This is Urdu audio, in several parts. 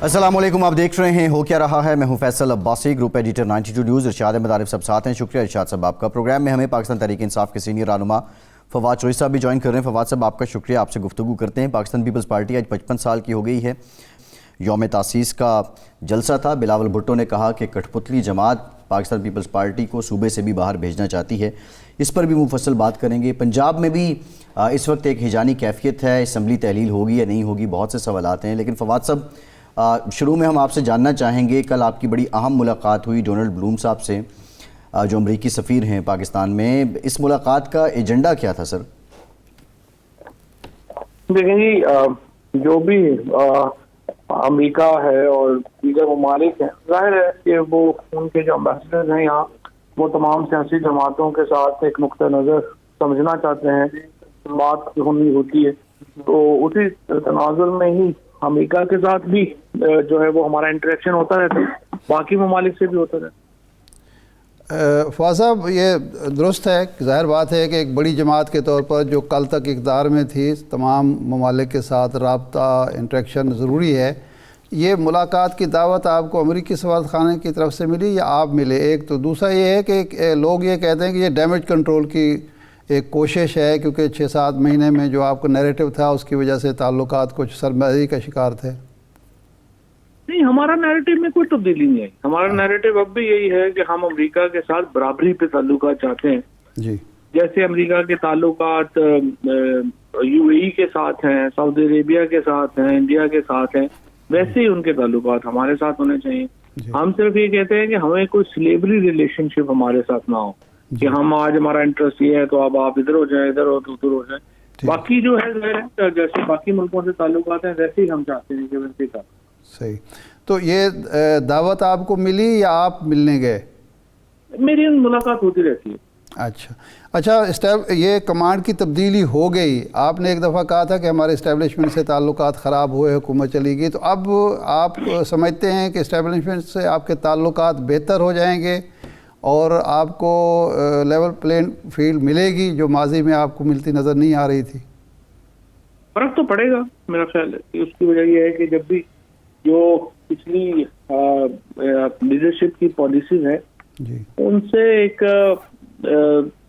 السلام علیکم، آپ دیکھ رہے ہیں ہو کیا رہا ہے۔ میں ہوں Faisal Abbasi, group editor 92 news. Irshad Ahmed Arif صاحب ساتھ ہیں، شکریہ ارشاد صاحب آپ کا۔ پروگرام میں ہمیں پاکستان تحریک انصاف کے سینئر رہنما فواد چوہدری صاحب بھی جوائن کر رہے ہیں۔ فواد صاحب آپ کا شکریہ، آپ سے گفتگو کرتے ہیں۔ پاکستان پیپلز پارٹی آج 55 سال کی ہو گئی ہے، یوم تاسیس کا جلسہ تھا۔ بلاول بھٹو نے کہا کہ کٹھ پتلی جماعت پاکستان پیپلز پارٹی کو صوبے سے بھی باہر بھیجنا چاہتی ہے، اس پر بھی مفصل بات کریں گے۔ پنجاب میں بھی اس وقت ایک ہیجانی کیفیت ہے، اسمبلی تحلیل ہوگی یا نہیں ہوگی، بہت سے سوالات ہیں۔ لیکن فواد صاحب شروع میں ہم آپ سے جاننا چاہیں گے، کل آپ کی بڑی اہم ملاقات ہوئی ڈونلڈ بلوم صاحب سے، جو امریکی سفیر ہیں پاکستان میں۔ اس ملاقات کا ایجنڈا کیا تھا سر؟ دیکھیں جی، جو بھی امریکہ ہے اور دیگر ممالک ہیں، ظاہر ہے کہ وہ ان کے جو امبیسڈر ہیں یہاں، وہ تمام سیاسی جماعتوں کے ساتھ ایک نقطہ نظر سمجھنا چاہتے ہیں، بات ہونی ہوتی ہے۔ تو اسی تناظر میں ہی امریکہ کے ساتھ بھی جو ہے وہ ہمارا انٹریکشن ہوتا رہتا ہے، باقی ممالک سے بھی ہوتا رہتا ہے۔ فواز صاحب، یہ درست ہے، ظاہر بات ہے کہ ایک بڑی جماعت کے طور پر جو کل تک اقتدار میں تھی، تمام ممالک کے ساتھ رابطہ انٹریکشن ضروری ہے۔ یہ ملاقات کی دعوت آپ کو امریکی سفارت خانے کی طرف سے ملی یا آپ ملے؟ ایک تو دوسرا یہ ہے کہ لوگ یہ کہتے ہیں کہ یہ ڈیمیج کنٹرول کی ایک کوشش ہے، کیونکہ 6-7 مہینے میں جو آپ کا نیریٹو تھا اس کی وجہ سے تعلقات کچھ سرمایہ کا شکار تھے۔ نہیں، ہمارا نیریٹو میں کوئی تبدیلی نہیں ہے۔ ہمارا نیریٹو اب بھی یہی ہے کہ ہم امریکہ کے ساتھ برابری پہ تعلقات چاہتے ہیں۔ جی، جیسے امریکہ کے تعلقات یو اے ای کے ساتھ ہیں، سعودی عربیہ کے ساتھ ہیں، انڈیا کے ساتھ ہیں، ویسے ہی ان کے تعلقات ہمارے ساتھ ہونے چاہیے۔ ہم صرف یہ کہتے ہیں کہ ہمیں کوئی سلیوری ریلیشن شپ ہمارے ساتھ نہ ہو کہ ہم آج ہمارا انٹرسٹ یہ ہے تو اب آپ ادھر ہو جائیں، ادھر ہو تو ادھر ہو جائیں۔ باقی جو ہے ظاہر ہے جیسے باقی ملکوں سے تعلقات ہیں ویسے ہی ہم چاہتے ہیں کہ ویسے کا۔ صحیح۔ تو یہ دعوت آپ کو ملی یا آپ ملنے گئے؟ میری ملاقات ہوتی رہتی ہے۔ اچھا، یہ کمانڈ کی تبدیلی ہو گئی۔ آپ نے ایک دفعہ کہا تھا کہ ہمارے اسٹیبلشمنٹ سے تعلقات خراب ہوئے، حکومت چلی گئی، تو اب آپ سمجھتے ہیں کہ اسٹیبلشمنٹ سے آپ کے تعلقات بہتر ہو جائیں گے اور آپ کو لیول پلین فیلڈ ملے گی جو ماضی میں آپ کو ملتی نظر نہیں آ رہی تھی؟ فرق تو پڑے گا، میرا خیال ہے کہ اس کی وجہ یہ ہے کہ جب بھی جو پچھلی لیڈرشپ کی پالیسیز ہیں جی، ان سے ایک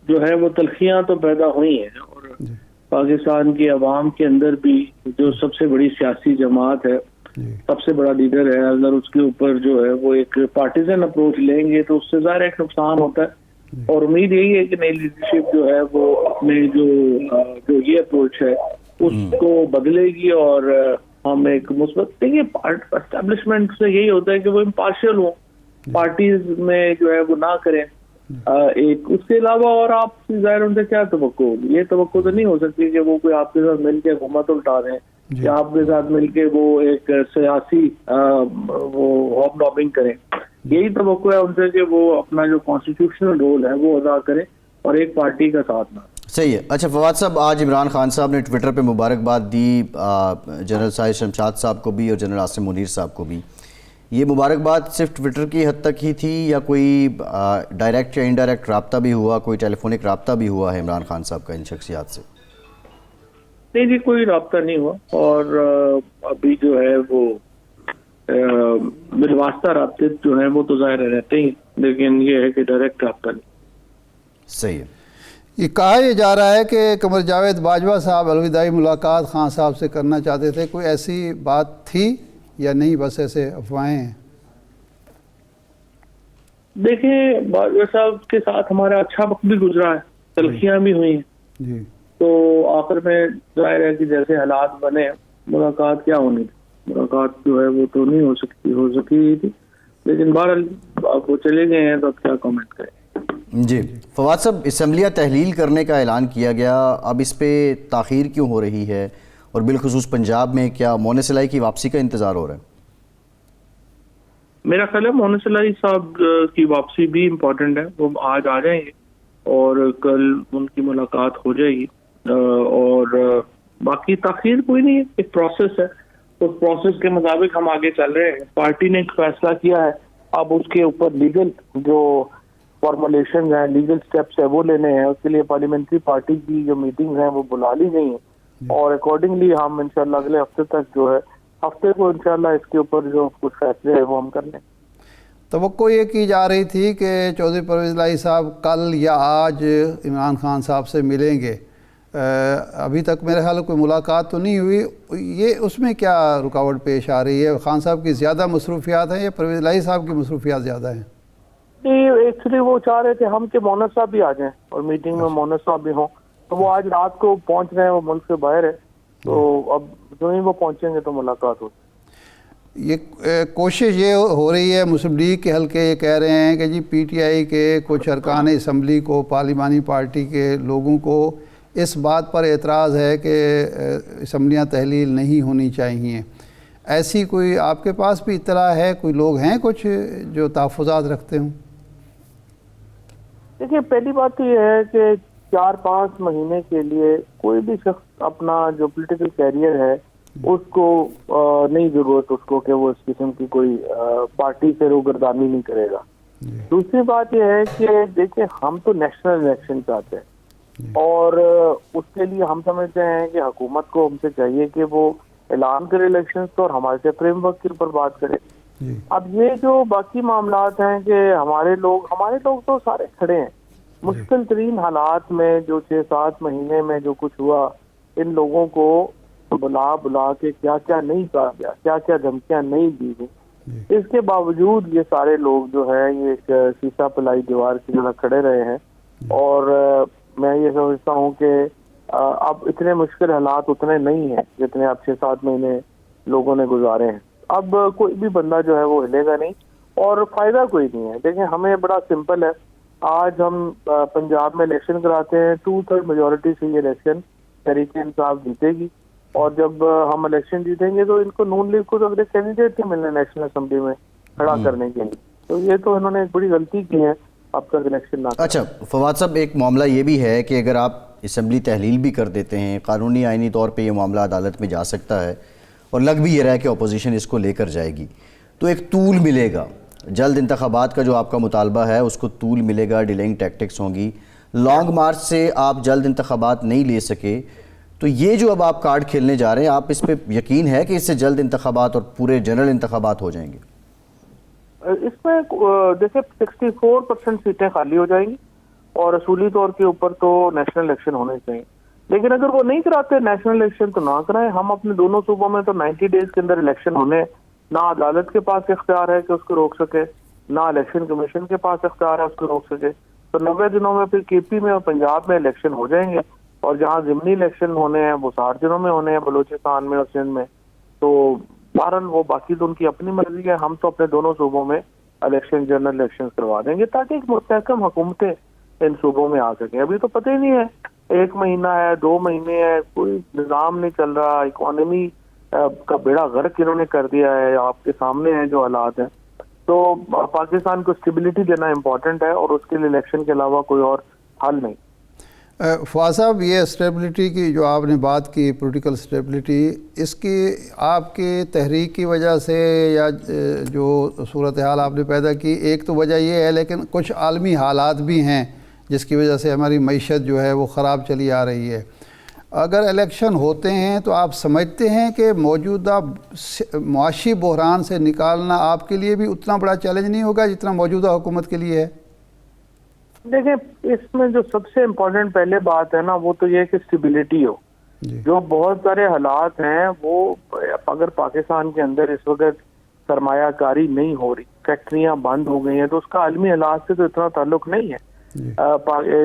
جو ہے وہ تلخیاں تو پیدا ہوئی ہیں، اور پاکستان کی عوام کے اندر بھی جو سب سے بڑی سیاسی جماعت ہے، سب سے بڑا لیڈر ہے، اگر اس کے اوپر جو ہے وہ ایک پارٹیزن اپروچ لیں گے تو اس سے ظاہر ایک نقصان ہوتا ہے۔ اور امید یہی ہے کہ نئی لیڈرشپ جو ہے وہ اپنے جو یہ اپروچ ہے اس کو بدلے گی، اور ہم ایک مثبت دیکھیے اسٹیبلشمنٹ سے یہی ہوتا ہے کہ وہ امپارشل ہوں، پارٹیز میں جو ہے وہ نہ کریں ایک۔ اس کے علاوہ اور آپ ظاہر ان سے کیا توقع ہوگی؟ یہ توقع تو نہیں ہو سکتی کہ وہ کوئی آپ کے ساتھ مل کے حکومت الٹا دیں یا آپ کے ساتھ مل کے وہ ایک سیاسی وہ ہوم لابنگ کریں۔ یہی توقع ہے ان سے کہ وہ اپنا جو کانسٹیٹیوشنل رول ہے وہ ادا کریں اور ایک پارٹی کا ساتھ نہ۔ صحیح ہے۔ اچھا فواد صاحب، آج عمران خان صاحب نے ٹویٹر پہ مبارکباد دی جنرل ساحر شمشاد صاحب کو بھی اور جنرل عاصم منیر صاحب کو بھی۔ یہ مبارکباد صرف ٹویٹر کی حد تک ہی تھی یا کوئی ڈائریکٹ یا انڈائریکٹ رابطہ بھی ہوا، کوئی ٹیلی فونک رابطہ بھی ہوا ہے عمران خان صاحب کا ان شخصیات سے؟ نہیں جی، کوئی رابطہ نہیں ہوا، اور ابھی جو ہے وہ بالواسطہ رابطے جو ہیں وہ تو ظاہر رہتے ہی، لیکن یہ ہے کہ ڈائریکٹ رابطہ نہیں۔ صحیح ہے۔ یہ کہا یہ جا رہا ہے کہ قمر جاوید باجوہ صاحب الوداعی ملاقات خان صاحب سے کرنا چاہتے تھے، کوئی ایسی بات تھی یا نہیں، بس ایسے افواہیں ہیں؟ دیکھیں، باجوہ صاحب کے ساتھ ہمارا اچھا وقت بھی گزرا ہے، تلخیاں بھی ہوئی ہیں، جی، تو آخر میں ظاہر ہے کہ جیسے حالات بنے ملاقات کیا ہونی تھی، ملاقات جو ہے وہ تو نہیں ہو سکی تھی، لیکن بہرحال آپ وہ چلے گئے ہیں تو اب کیا کامنٹ کریں۔ جی فواد صاحب، اسمبلیاں تحلیل کرنے کا اعلان کیا گیا، اب اس پہ تاخیر کیوں ہو رہی ہے، اور بالخصوص پنجاب میں کیا مونس الہی کی واپسی کا انتظار ہو رہا ہے؟ میرا خیال ہے مونس الہی صاحب کی واپسی بھی امپورٹنٹ ہے، وہ آج آ جائیں گے اور کل ان کی ملاقات ہو جائے گی، اور باقی تاخیر کوئی نہیں ہے، ایک پروسیس ہے، اس پروسیس کے مطابق ہم آگے چل رہے ہیں۔ پارٹی نے ایک فیصلہ کیا ہے، اب اس کے اوپر لیگل جو فارمولیشن ہیں، لیگل سٹیپس ہیں وہ لینے ہیں، اس کے لیے پارلیمنٹری پارٹی کی جو میٹنگ ہیں وہ بلا لی گئی ہیں، اور اکارڈنگلی ہم انشاءاللہ اگلے ہفتے تک جو ہے ہفتے کو انشاءاللہ اس کے اوپر جو کچھ فیصلے ہیں وہ ہم کر لیں۔ توقع یہ کی جا رہی تھی کہ چودھری پرویز الہی صاحب کل یا آج عمران خان صاحب سے ملیں گے، ابھی تک میرے خیال کوئی ملاقات تو نہیں ہوئی، یہ اس میں کیا رکاوٹ پیش آ رہی ہے؟ خان صاحب کی زیادہ مصروفیات ہیں یا پرویز الہی صاحب کی مصروفیات زیادہ ہیں؟ ایکچولی وہ چاہ رہے تھے ہم کہ مونس صاحب بھی آ جائیں اور میٹنگ میں مونس صاحب بھی ہوں، تو وہ آج رات کو پہنچ رہے ہیں، وہ ملک سے باہر ہے، تو اب جو ہی وہ پہنچیں گے تو ملاقات ہوگی۔ یہ کوشش یہ ہو رہی ہے، مسلم لیگ کے حلقے یہ کہہ رہے ہیں کہ جی پی ٹی آئی کے کچھ ارکان اسمبلی کو، پارلیمانی پارٹی کے لوگوں کو اس بات پر اعتراض ہے کہ اسمبلیاں تحلیل نہیں ہونی چاہیے، ایسی کوئی آپ کے پاس بھی اطلاع ہے؟ کوئی لوگ ہیں کچھ جو تحفظات رکھتے ہوں؟ دیکھیے پہلی بات تو یہ ہے کہ 4-5 مہینے کے لیے کوئی بھی شخص اپنا جو پولیٹیکل کیریئر ہے اس کو نہیں ضرورت اس کو کہ وہ اس قسم کی کوئی پارٹی سے روگردانی نہیں کرے گا۔ دوسری بات یہ ہے کہ دیکھیں ہم تو نیشنل الیکشن چاہتے ہیں اور اس کے لیے ہم سمجھتے ہیں کہ حکومت کو ہم سے چاہیے کہ وہ اعلان کرے الیکشنز کو اور ہمارے سے فریم ورک کے اوپر بات کرے۔ اب یہ جو باقی معاملات ہیں کہ ہمارے لوگ تو سارے کھڑے ہیں مشکل ترین حالات میں، جو 6-7 مہینے میں جو کچھ ہوا، ان لوگوں کو بلا کے کیا کیا نہیں کہا گیا، کیا کیا دھمکیاں نہیں دی گئی، اس کے باوجود یہ سارے لوگ جو ہے یہ ایک سیسا پلائی دیوار کی طرح کھڑے رہے ہیں، اور میں یہ سمجھتا ہوں کہ اب اتنے مشکل حالات اتنے نہیں ہیں جتنے اب 6-7 مہینے لوگوں نے گزارے ہیں۔ اب کوئی بھی بندہ جو ہے وہ ہلے گا نہیں اور فائدہ کوئی نہیں ہے۔ دیکھیں ہمیں بڑا سمپل ہے، آج ہم پنجاب میں الیکشن کراتے ہیں، 2/3 میجورٹی سے یہ الیکشن تحریک انصاف جیتے گی، اور جب ہم الیکشن جیتیں گے تو ان کو نون لیگ کو تو اگلے کینڈیڈیٹ ہی ملنے نیشنل اسمبلی میں کھڑا کرنے کے لیے، تو یہ تو انہوں نے ایک بڑی غلطی کی ہے اب تک الیکشن نہ۔ اچھا فواد صاحب، ایک معاملہ یہ بھی ہے کہ اگر آپ اسمبلی تحلیل بھی کر دیتے ہیں، قانونی آئینی طور پہ یہ معاملہ عدالت میں جا سکتا ہے اور لگ بھی یہ رہا ہے کہ اپوزیشن اس کو لے کر جائے گی، تو ایک طول ملے گا، جلد انتخابات کا جو آپ کا مطالبہ ہے اس کو طول ملے گا، ڈیلنگ ٹیکٹکس ہوں گی، لانگ مارچ سے آپ جلد انتخابات نہیں لے سکے، تو یہ جو اب آپ کارڈ کھیلنے جا رہے ہیں، آپ اس پہ یقین ہے کہ اس سے جلد انتخابات اور پورے جنرل انتخابات ہو جائیں گے؟ اس میں دیکھیں 64% سیٹیں خالی ہو جائیں گی اور اصولی طور کے اوپر تو نیشنل الیکشن ہونے چاہیے، لیکن اگر وہ نہیں کراتے نیشنل الیکشن تو نہ کرائیں۔ ہم اپنے دونوں صوبوں میں تو 90 ڈیز کے اندر الیکشن ہونے، نہ عدالت کے پاس اختیار ہے کہ اس کو روک سکے، نہ الیکشن کمیشن کے پاس اختیار ہے اس کو روک سکے، تو 90 دنوں میں پھر کے پی میں اور پنجاب میں الیکشن ہو جائیں گے، اور جہاں ضمنی الیکشن ہونے ہیں وہ 60 دنوں میں ہونے ہیں، بلوچستان میں اور سندھ میں، تو بہرحال وہ باقی تو ان کی اپنی مرضی ہے، ہم تو اپنے دونوں صوبوں میں الیکشن جنرل الیکشن کروا دیں گے تاکہ ایک مستحکم حکومتیں ان صوبوں میں آ سکیں۔ ابھی تو پتہ ہی نہیں ہے، 1 مہینہ ہے، 2 مہینے ہے، کوئی نظام نہیں چل رہا، اکانومی کا بیڑا غرق انہوں نے کر دیا ہے، آپ کے سامنے ہیں جو حالات ہیں، تو پاکستان کو اسٹیبلٹی دینا امپورٹنٹ ہے اور اس کے لیے الیکشن کے علاوہ کوئی اور حل نہیں۔ فواد صاحب، یہ اسٹیبلٹی کی جو آپ نے بات کی، پولیٹیکل اسٹیبلٹی، اس کی آپ کی تحریک کی وجہ سے یا جو صورتحال آپ نے پیدا کی، ایک تو وجہ یہ ہے، لیکن کچھ عالمی حالات بھی ہیں جس کی وجہ سے ہماری معیشت جو ہے وہ خراب چلی آ رہی ہے۔ اگر الیکشن ہوتے ہیں تو آپ سمجھتے ہیں کہ موجودہ معاشی بحران سے نکالنا آپ کے لیے بھی اتنا بڑا چیلنج نہیں ہوگا جتنا موجودہ حکومت کے لیے ہے؟ دیکھیں اس میں جو سب سے امپورٹنٹ پہلے بات ہے نا وہ تو یہ کہ اسٹیبلٹی ہو۔ جو بہت سارے حالات ہیں وہ اگر پاکستان کے اندر اس وقت سرمایہ کاری نہیں ہو رہی، فیکٹریاں بند ہو گئی ہیں، تو اس کا عالمی حالات سے تو اتنا تعلق نہیں ہے۔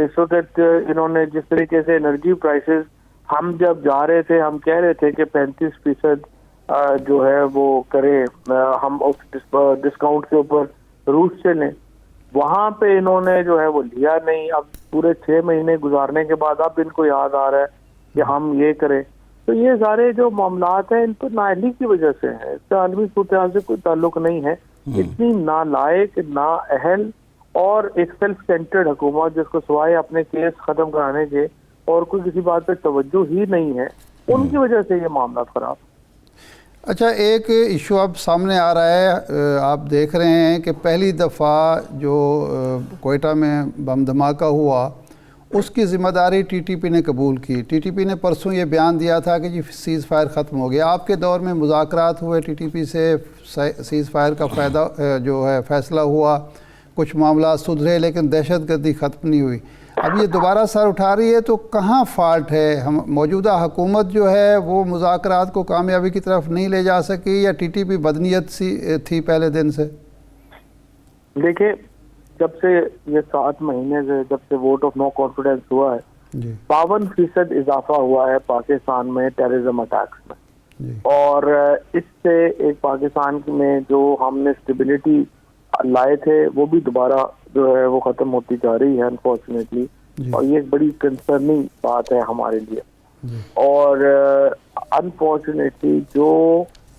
اس وقت انہوں نے جس طریقے سے انرجی پرائسز، ہم جب جا رہے تھے ہم کہہ رہے تھے کہ 35% جو ہے وہ کرے، ہم اس ڈسکاؤنٹ کے اوپر روٹ سے لیں، وہاں پہ انہوں نے جو ہے وہ لیا نہیں۔ اب پورے 6 مہینے گزارنے کے بعد اب ان کو یاد آ رہا ہے کہ ہم یہ کریں، تو یہ سارے جو معاملات ہیں ان تو نااہلی کی وجہ سے ہیں، اس سے عالمی صورتحال سے کوئی تعلق نہیں ہے۔ اتنی نالائق، نااہل اور ایک سیلف سینٹرڈ حکومت جس کو سوائے اپنے کیس ختم کرانے کے اور کوئی کسی بات پہ توجہ ہی نہیں ہے، ان کی وجہ سے یہ معاملات خراب۔ اچھا، ایک ایشو اب سامنے آ رہا ہے، آپ دیکھ رہے ہیں کہ پہلی دفعہ جو کوئٹہ میں بم دھماکہ ہوا اس کی ذمہ داری ٹی ٹی پی نے قبول کی. ٹی ٹی پی نے پرسوں یہ بیان دیا تھا کہ جی سیز فائر ختم ہو گیا. آپ کے دور میں مذاکرات ہوئے ٹی ٹی پی سے, سیز فائر کا فائدہ جو ہے فیصلہ ہوا, کچھ معاملات سدھرے, لیکن دہشت گردی ختم نہیں ہوئی. اب یہ دوبارہ سر اٹھا رہی ہے, تو کہاں فالٹ ہے؟ موجودہ حکومت جو ہے وہ مذاکرات کو کامیابی کی طرف نہیں لے جا سکی, یا ٹی ٹی پی بدنیت سی تھی پہلے دن سے؟ دیکھیں, جب سے یہ 7 مہینے سے جب سے ووٹ آف نو کانفیڈنس ہوا ہے, 52% اضافہ ہوا ہے پاکستان میں ٹیررزم اٹیکس میں. اور اس سے ایک پاکستان میں جو ہم نے اسٹیبلٹی لائے تھے وہ بھی دوبارہ جو ہے وہ ختم ہوتی جا رہی ہے انفارچونیٹلی. اور یہ ایک بڑی کنسرننگ بات ہے ہمارے لیے. اور انفارچونیٹلی جو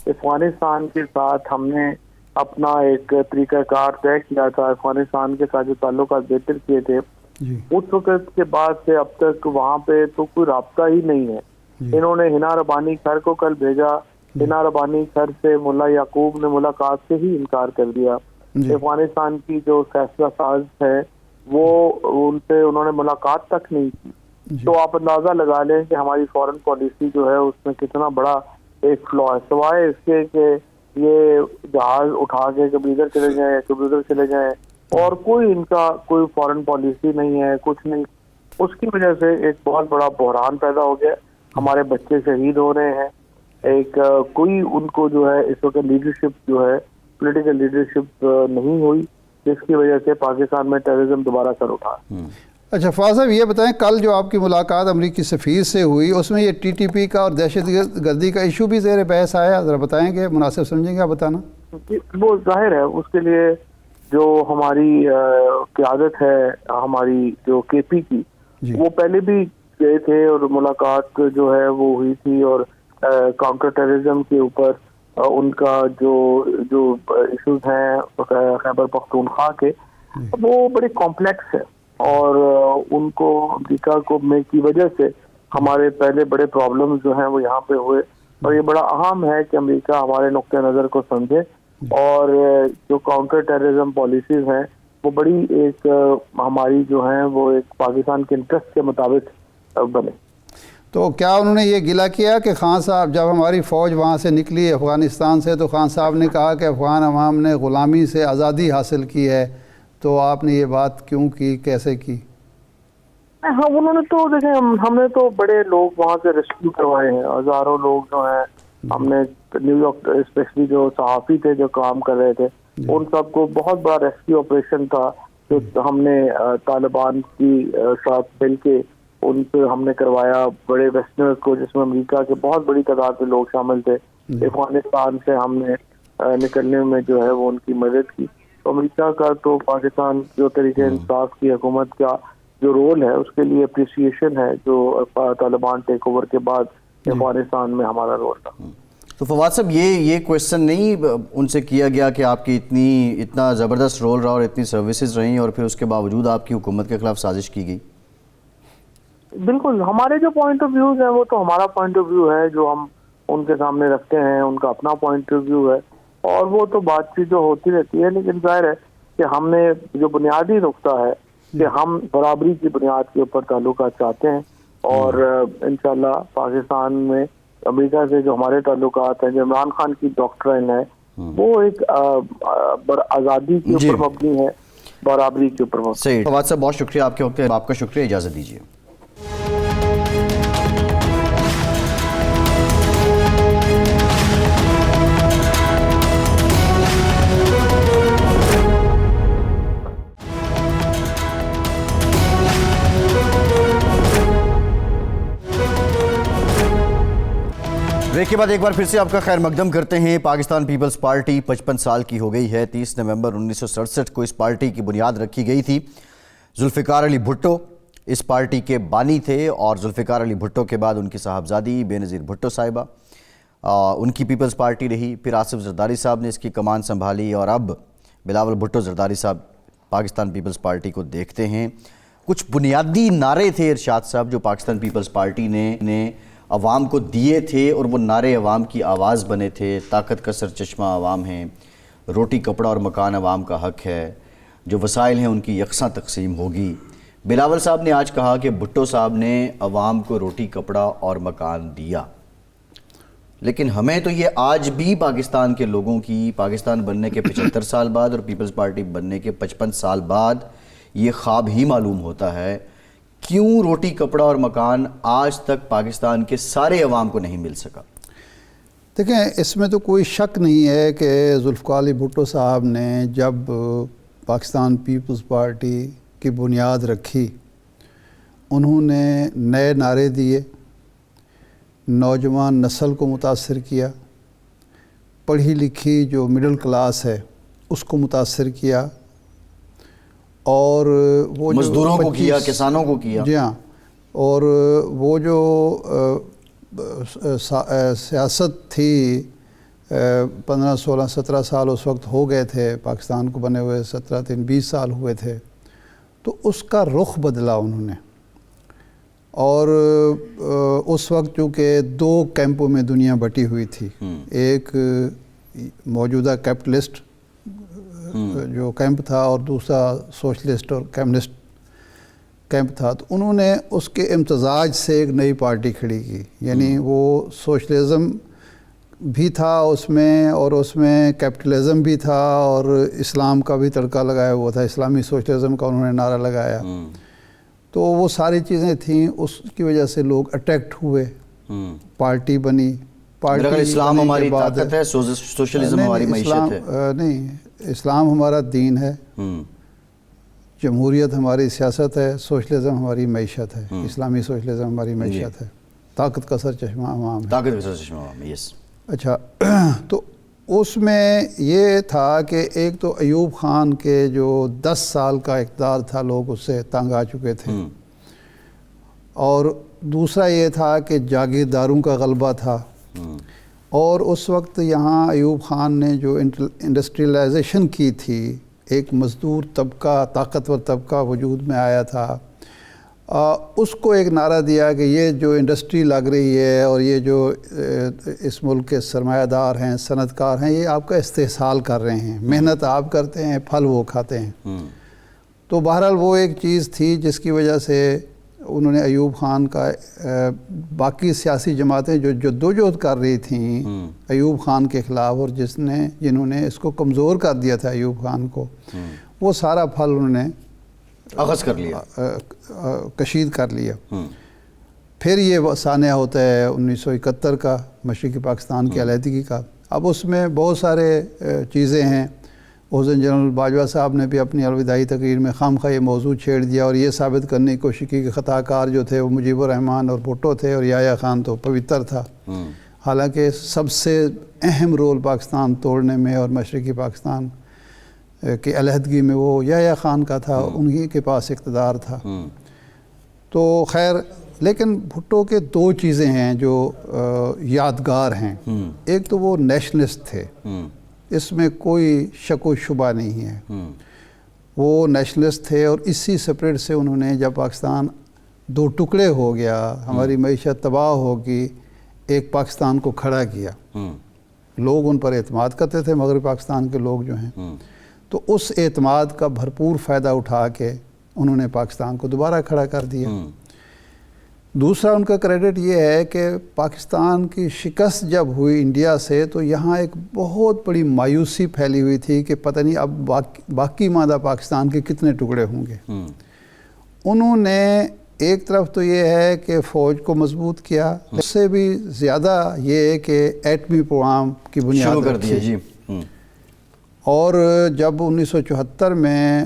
افغانستان کے ساتھ ہم نے اپنا ایک طریقہ کار طے کیا تھا, افغانستان کے ساتھ جو تعلقات بہتر کیے تھے, اس وقت کے بعد سے اب تک وہاں پہ تو کوئی رابطہ ہی نہیں ہے. انہوں نے ہنا ربانی خیر کو کل بھیجا, ہنا ربانی خیر سے ملا یعقوب نے ملاقات سے ہی انکار کر دیا. افغانستان کی جو فیصلہ ساز ہے وہ ان سے انہوں نے ملاقات تک نہیں کی. تو آپ اندازہ لگا لیں کہ ہماری فورن پالیسی جو ہے اس میں کتنا بڑا ایک فلا ہے, سوائے اس کے کہ یہ جہاز اٹھا کے کبھی ادھر چلے جائیں کبھی ادھر چلے جائیں, اور کوئی ان کا کوئی فورن پالیسی نہیں ہے, کچھ نہیں. اس کی وجہ سے ایک بہت بڑا بحران پیدا ہو گیا. ہمارے بچے شہید ہو رہے ہیں. ایک کوئی ان کو جو ہے اس وقت لیڈرشپ جو ہے پولیٹیکل لیڈرشپ نہیں ہوئی, جس کی وجہ سے پاکستان میں ٹیررزم دوبارہ سر اٹھا. اچھا فواز صاحب, یہ بتائیں کل جو آپ کی ملاقات امریکی سفیر سے ہوئی, اس میں یہ ٹی ٹی پی کا اور دہشت گردی کا ایشو بھی زیر بحث آیا, ذرا بتائیں گے, مناسب سمجھیں گے آپ بتانا؟ وہ ظاہر ہے, اس کے لیے جو ہماری قیادت ہے ہماری جو کے پی کی, وہ پہلے بھی گئے تھے اور ملاقات جو ہے وہ ہوئی تھی, اور کاؤنٹر ٹیررزم کے اوپر ان کا جو ایشوز ہیں خیبر پختونخوا کے, وہ بڑے کمپلیکس ہے. اور ان کو امریکہ کو کی وجہ سے ہمارے پہلے بڑے پرابلمز جو ہیں وہ یہاں پہ ہوئے. اور یہ بڑا اہم ہے کہ امریکہ ہمارے نقطۂ نظر کو سمجھے, اور جو کاؤنٹر ٹیررزم پالیسیز ہیں وہ بڑی ایک ہماری جو ہیں وہ ایک پاکستان کے انٹرسٹ کے مطابق بنے. تو کیا انہوں نے یہ گلہ کیا کہ خان صاحب جب ہماری فوج وہاں سے نکلی افغانستان سے, تو خان صاحب نے کہا کہ افغان عوام نے غلامی سے آزادی حاصل کی ہے, تو آپ نے یہ بات کیوں کی, کیسے کی؟ ہاں, انہوں نے تو دیکھیں, ہم نے تو بڑے لوگ وہاں سے ریسکیو کروائے ہیں, ہزاروں لوگ جو ہیں. ہم نے نیو یارک اسپیشلی جو صحافی تھے جو کام کر رہے تھے, ان سب کو بہت بڑا ریسکیو آپریشن تھا جو ہم نے طالبان کی ساتھ مل کے ان سے ہم نے کروایا. بڑے ویسٹرنرز کو, جس میں امریکہ کے بہت بڑی تعداد میں لوگ شامل تھے, افغانستان سے ہم نے نکلنے میں جو ہے وہ ان کی مدد کی. تو امریکہ کا تو پاکستان جو طریقہ انصاف کی حکومت کا جو رول ہے اس کے لیے اپریسیشن ہے, جو طالبان ٹیک اوور کے بعد افغانستان میں ہمارا رول تھا. تو فواد صاحب, یہ کویسچن نہیں ان سے کیا گیا کہ آپ کی اتنا زبردست رول رہا اور اتنی سروسز رہیں, اور پھر اس کے باوجود آپ کی حکومت کے خلاف سازش کی گئی؟ بالکل, ہمارے جو پوائنٹ آف ویوز ہیں وہ تو ہمارا پوائنٹ آف ویو ہے جو ہم ان کے سامنے رکھتے ہیں, ان کا اپنا پوائنٹ آف ویو ہے, اور وہ تو بات چیت جو ہوتی رہتی ہے. لیکن ظاہر ہے کہ ہم نے جو بنیادی نقطہ ہے کہ ہم برابری کی بنیاد کے اوپر تعلقات چاہتے ہیں, اور انشاءاللہ پاکستان میں امریکہ سے جو ہمارے تعلقات ہیں, جو عمران خان کی ڈاکٹرائن ہے وہ ایک آزادی کے اوپر مبنی ہے, برابری کے اوپر مبنی. صحیح. فواد صاحب بہت شکریہ آپ کے وقت, آپ کا شکریہ, اجازت دیجیے. بریک کے بعد ایک بار پھر سے آپ کا خیر مقدم کرتے ہیں. پاکستان پیپلز پارٹی 55 سال کی ہو گئی ہے. 30 نومبر 1967 کو اس پارٹی کی بنیاد رکھی گئی تھی. ذوالفقار علی بھٹو اس پارٹی کے بانی تھے, اور ذوالفقار علی بھٹو کے بعد ان کی صاحبزادی بے نظیر بھٹو صاحبہ ان کی پیپلز پارٹی رہی. پھر آصف زرداری صاحب نے اس کی کمان سنبھالی, اور اب بلاول بھٹو زرداری صاحب پاکستان پیپلز پارٹی کو دیکھتے ہیں. کچھ بنیادی نعرے تھے ارشاد صاحب جو پاکستان پیپلز پارٹی نے عوام کو دیے تھے, اور وہ نعرے عوام کی آواز بنے تھے. طاقت کا سرچشمہ عوام ہیں, روٹی کپڑا اور مکان عوام کا حق ہے, جو وسائل ہیں ان کی یکساں تقسیم ہوگی, بلاول صاحب نے آج کہا کہ بھٹو صاحب نے عوام کو روٹی کپڑا اور مکان دیا، لیکن ہمیں تو یہ آج بھی پاکستان کے لوگوں کی پاکستان بننے کے 75 سال بعد اور پیپلز پارٹی بننے کے 55 سال بعد یہ خواب ہی معلوم ہوتا ہے. کیوں روٹی کپڑا اور مکان آج تک پاکستان کے سارے عوام کو نہیں مل سکا؟ دیکھیں، اس میں تو کوئی شک نہیں ہے کہ ذوالفقار علی بھٹو صاحب نے جب پاکستان پیپلز پارٹی کی بنیاد رکھی، انہوں نے نئے نعرے دیے، نوجوان نسل کو متاثر کیا، پڑھی لکھی جو مڈل کلاس ہے اس کو متاثر کیا، اور وہ مزدوروں کو کیا، کسانوں کو کیا. جی ہاں، اور وہ جو سیاست تھی 15 16 17 سال اس وقت ہو گئے تھے پاکستان کو بنے ہوئے، 17 سال ہوئے تھے، تو اس کا رخ بدلا انہوں نے. اور اس وقت چونکہ 2 کیمپوں میں دنیا بٹی ہوئی تھی، ایک موجودہ کیپٹلسٹ جو کیمپ تھا اور دوسرا سوشلسٹ اور کمیونسٹ کیمپ تھا. تو انہوں نے اس کے امتزاج سے ایک نئی پارٹی کھڑی کی، یعنی وہ سوشلزم بھی تھا اس میں، اور اس میں کیپٹلزم بھی تھا، اور اسلام کا بھی تڑکا لگایا ہوا تھا، اسلامی سوشلزم کا انہوں نے نعرہ لگایا. تو وہ ساری چیزیں تھیں، اس کی وجہ سے لوگ اٹریکٹ ہوئے، پارٹی بنی. پارٹی اسلام ہماری طاقت ہے، سوشلزم ہماری معیشت ہے. نہیں، اسلام ہمارا دین ہے، جمہوریت ہماری سیاست ہے، سوشلزم ہماری معیشت ہے، اسلامی سوشلزم ہماری معیشت ہے. طاقت کا سر چشمہ عوام ہے. طاقت کا سر چشمہ عوام ہے، یس. اچھا، تو اس میں یہ تھا کہ ایک تو ایوب خان کے جو 10 سال کا اقتدار تھا، لوگ اس سے تنگ آ چکے تھے، اور دوسرا یہ تھا کہ جاگیرداروں کا غلبہ تھا. اور اس وقت یہاں ایوب خان نے جو انڈسٹریلائزیشن کی تھی، ایک مزدور طبقہ، طاقتور طبقہ وجود میں آیا تھا. اس کو ایک نعرہ دیا کہ یہ جو انڈسٹری لگ رہی ہے اور یہ جو اس ملک کے سرمایہ دار ہیں، صنعت کار ہیں، یہ آپ کا استحصال کر رہے ہیں، محنت آپ کرتے ہیں، پھل وہ کھاتے ہیں. تو بہرحال وہ ایک چیز تھی جس کی وجہ سے انہوں نے ایوب خان کا باقی سیاسی جماعتیں جو جدوجہد کر رہی تھیں ایوب خان کے خلاف، اور جنہوں نے اس کو کمزور کر دیا تھا ایوب خان کو، وہ سارا پھل انہوں نے اخذ کر لیا، کشید کر لیا. پھر یہ سانحہ ہوتا ہے 1971 کا، مشرقی پاکستان کی علیحدگی کا. اب اس میں بہت سارے چیزیں ہیں. حسین جنرل باجوہ صاحب نے بھی اپنی الوداعی تقریر میں خواہ یہ موضوع چھیڑ دیا اور یہ ثابت کرنے کی کوشش کی کہ خطا کار جو تھے وہ مجیب الرحمن اور بھٹو تھے اور یحییٰ خان تو پوتر تھا. حالانکہ سب سے اہم رول پاکستان توڑنے میں اور مشرقی پاکستان کی علیحدگی میں وہ یحییٰ خان کا تھا، انہی کے پاس اقتدار تھا. تو خیر، لیکن بھٹو کے 2 چیزیں ہیں جو یادگار ہیں. ایک تو وہ نیشنلسٹ تھے، اس میں کوئی شک و شبہ نہیں ہے. وہ نیشنلسٹ تھے، اور اسی سپرٹ سے انہوں نے جب پاکستان 2 ٹکڑے ہو گیا، ہماری معیشت تباہ ہوگی، ایک پاکستان کو کھڑا کیا. لوگ ان پر اعتماد کرتے تھے، مغربی پاکستان کے لوگ جو ہیں، تو اس اعتماد کا بھرپور فائدہ اٹھا کے انہوں نے پاکستان کو دوبارہ کھڑا کر دیا. دوسرا ان کا کریڈٹ یہ ہے کہ پاکستان کی شکست جب ہوئی انڈیا سے، تو یہاں ایک بہت بڑی مایوسی پھیلی ہوئی تھی کہ پتہ نہیں اب باقی ماندہ پاکستان کے کتنے ٹکڑے ہوں گے. انہوں نے ایک طرف تو یہ ہے کہ فوج کو مضبوط کیا، اس سے بھی زیادہ یہ ہے کہ ایٹمی پروگرام کی بنیاد کر دیا. جی. اور جب 1974 میں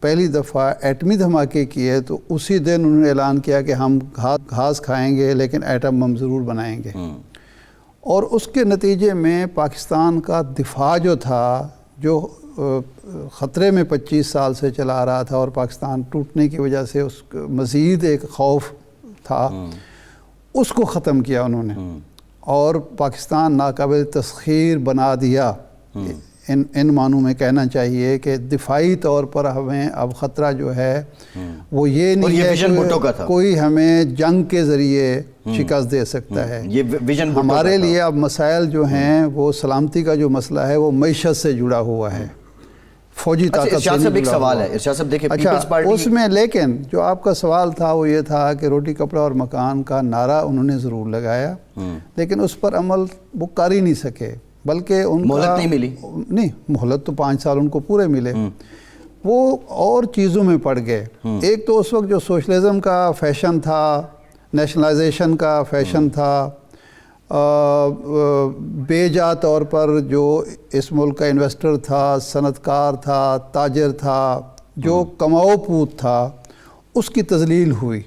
پہلی دفعہ ایٹمی دھماکے کیے، تو اسی دن انہوں نے اعلان کیا کہ ہم گھاس کھائیں گے لیکن ایٹم بم ضرور بنائیں گے. اور اس کے نتیجے میں پاکستان کا دفاع جو تھا، جو خطرے میں 25 سال سے چلا رہا تھا، اور پاکستان ٹوٹنے کی وجہ سے اس مزید ایک خوف تھا، اس کو ختم کیا انہوں نے، اور پاکستان ناقابل تسخیر بنا دیا. ان معنوں میں کہنا چاہیے کہ دفاعی طور پر ہمیں اب خطرہ جو ہے وہ یہ نہیں ہے کہ کوئی ہمیں جنگ کے ذریعے شکست دے سکتا ہے. ہمارے لیے اب مسائل جو ہیں وہ سلامتی کا جو مسئلہ ہے وہ معیشت سے جڑا ہوا ہے. فوجی طاقت سے ارشاد نہیں صاحب ایک جڑا سوال ہوا۔ ہے، ارشاد صاحب دیکھیں اچھا پیپلز پارٹی اس میں لیکن جو آپ کا سوال تھا وہ یہ تھا کہ روٹی کپڑا اور مکان کا نعرہ انہوں نے ضرور لگایا، لیکن اس پر عمل وہ کر ہی نہیں سکے، بلکہ ان مہلت نہیں ملی؟ نہیں، مہلت تو 5 سال ان کو پورے ملے، وہ اور چیزوں میں پڑ گئے۔ ایک تو اس وقت جو سوشلزم کا فیشن تھا، نیشنلائزیشن کا فیشن تھا، بے جا طور پر جو اس ملک کا انویسٹر تھا، صنعت کار تھا، تاجر تھا، جو کماؤ پوت تھا، اس کی تذلیل ہوئی،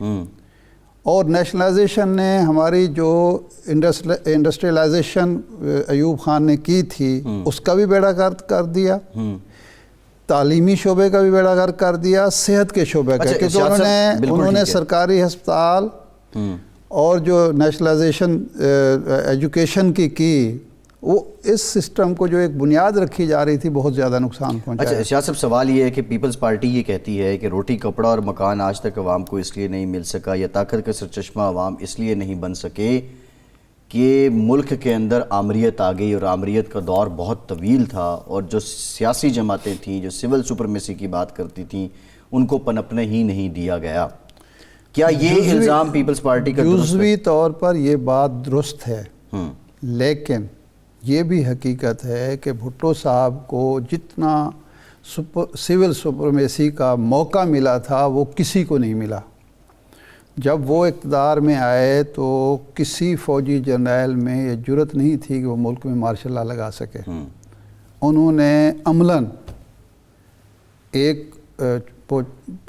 اور نیشنلائزیشن نے ہماری جو انڈسٹریلائزیشن ایوب خان نے کی تھی اس کا بھی بیڑا غرق کر دیا، تعلیمی شعبے کا بھی بیڑا غرق کر دیا، صحت کے شعبے کا، کیونکہ انہوں نے سرکاری ہسپتال اور جو نیشنلائزیشن ایجوکیشن کی وہ اس سسٹم کو جو ایک بنیاد رکھی جا رہی تھی بہت زیادہ نقصان پہنچایا۔ اچھا ارشاد صاحب سوال یہ ہے کہ پیپلز پارٹی یہ کہتی ہے کہ روٹی کپڑا اور مکان آج تک عوام کو اس لیے نہیں مل سکا، یا طاقت کا سرچشمہ عوام اس لیے نہیں بن سکے کہ ملک کے اندر آمریت آ گئی، اور آمریت کا دور بہت طویل تھا، اور جو سیاسی جماعتیں تھیں جو سول سپرمیسی کی بات کرتی تھیں ان کو پنپنے ہی نہیں دیا گیا۔ کیا یہ الزام پیپلز پارٹی کا درست ہے؟ جزوی طور پر یہ بات درست ہے، لیکن یہ بھی حقیقت ہے کہ بھٹو صاحب کو جتنا سول سپرمیسی کا موقع ملا تھا وہ کسی کو نہیں ملا۔ جب وہ اقتدار میں آئے تو کسی فوجی جرنیل میں یہ جرت نہیں تھی کہ وہ ملک میں مارشل لا لگا سکے۔ انہوں نے عملاً ایک